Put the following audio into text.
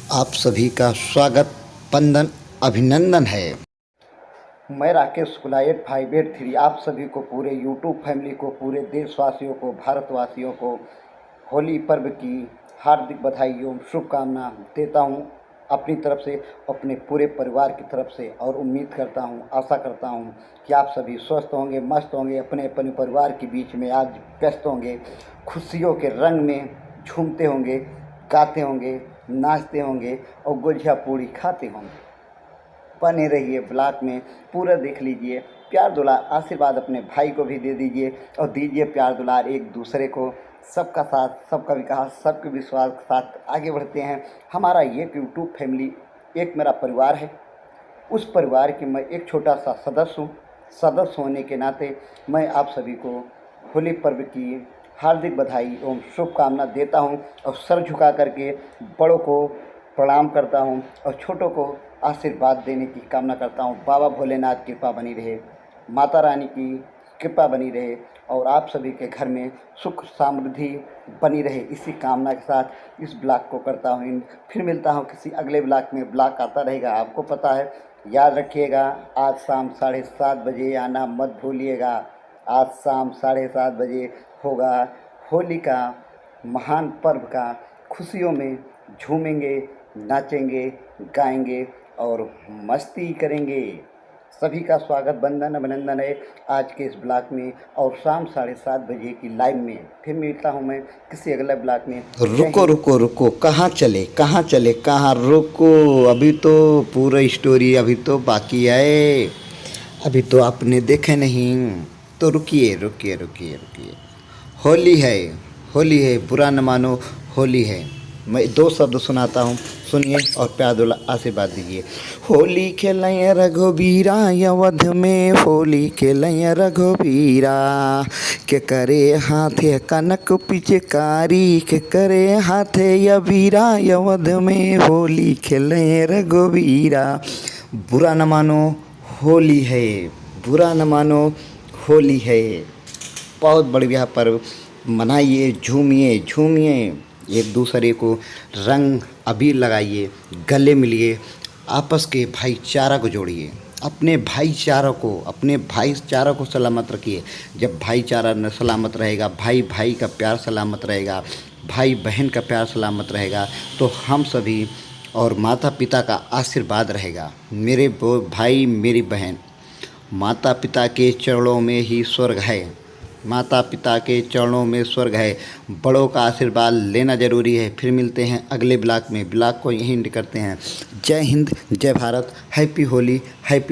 आप सभी का स्वागत वंदन अभिनंदन है। मैं राकेश कुलायत 583 आप सभी को, पूरे यूट्यूब फैमिली को, पूरे देशवासियों को, भारतवासियों को होली पर्व की हार्दिक बधाई एवं शुभकामना देता हूं अपनी तरफ से, अपने पूरे परिवार की तरफ से। और उम्मीद करता हूं, आशा करता हूं कि आप सभी स्वस्थ होंगे, मस्त होंगे, अपने अपने परिवार के बीच में आज व्यस्त होंगे, खुशियों के रंग में झूमते होंगे, गाते होंगे, नाचते होंगे और गुझिया पूड़ी खाते होंगे। बने रहिए ब्लॉग में, पूरा देख लीजिए। प्यार दुलार आशीर्वाद अपने भाई को भी दे दीजिए और दीजिए प्यार दुलार एक दूसरे को। सबका साथ, सबका विकास, सबके विश्वास के साथ आगे बढ़ते हैं। हमारा ये यूट्यूब फैमिली एक मेरा परिवार है। उस परिवार के मैं एक छोटा सा सदस्य हूँ। सदस्य होने के नाते मैं आप सभी को होली पर्व की हार्दिक बधाई एवं शुभकामना देता हूँ और सर झुका करके बड़ों को प्रणाम करता हूँ और छोटों को आशीर्वाद देने की कामना करता हूँ। बाबा भोलेनाथ की कृपा बनी रहे, माता रानी की कृपा बनी रहे और आप सभी के घर में सुख समृद्धि बनी रहे, इसी कामना के साथ इस ब्लॉग को करता हूँ। फिर मिलता हूँ किसी अगले ब्लॉग में। ब्लॉग आता रहेगा, आपको पता है। याद रखिएगा, आज शाम 7:30 बजे आना मत भूलिएगा। आज शाम 7:30 बजे होगा होली का महान पर्व का। खुशियों में झूमेंगे, नाचेंगे, गाएंगे और मस्ती करेंगे। सभी का स्वागत, वंदन अभिनंदन है आज के इस ब्लॉग में और शाम 7:30 बजे की लाइव में। फिर मिलता हूँ मैं किसी अगले ब्लॉग में। रुको रुको रुको, कहाँ चले कहाँ चले कहाँ रुको, अभी तो पूरा स्टोरी अभी तो बाकी है, अभी तो आपने देखे नहीं, तो रुकिए रुकिए रुकिए रुकिए। होली है, होली है, बुरा न मानो, होली है। मैं 2 शब्द सुनाता हूँ, सुनिए और प्यार दुला आशीर्वाद दीजिए। होली खेलैया रघुबीरा अवध में, होली खेलैया रघुबीरा, के करे हाथे कनक पिचकारी, के करे हाथे अबीरा अवध में, होली खेलैया रघुबीरा। बुरा न मानो, होली है, बुरा न मानो, होली है। बहुत बढ़िया पर्व मनाइए, झूमिए झूमिए, एक दूसरे को रंग अबीर लगाइए, गले मिलिए, आपस के भाईचारा को जोड़िए, अपने भाईचारा को सलामत रखिए। जब भाईचारा न सलामत रहेगा, भाई भाई का प्यार सलामत रहेगा, भाई बहन का प्यार सलामत रहेगा, तो हम सभी और माता पिता का आशीर्वाद रहेगा। मेरे भाई मेरी बहन, माता पिता के चरणों में ही स्वर्ग है, माता पिता के चरणों में स्वर्ग है। बड़ों का आशीर्वाद लेना ज़रूरी है। फिर मिलते हैं अगले ब्लॉग में। ब्लॉग को यहीं एंड करते हैं। जय हिंद, जय भारत, हैप्पी होली, हैप्पी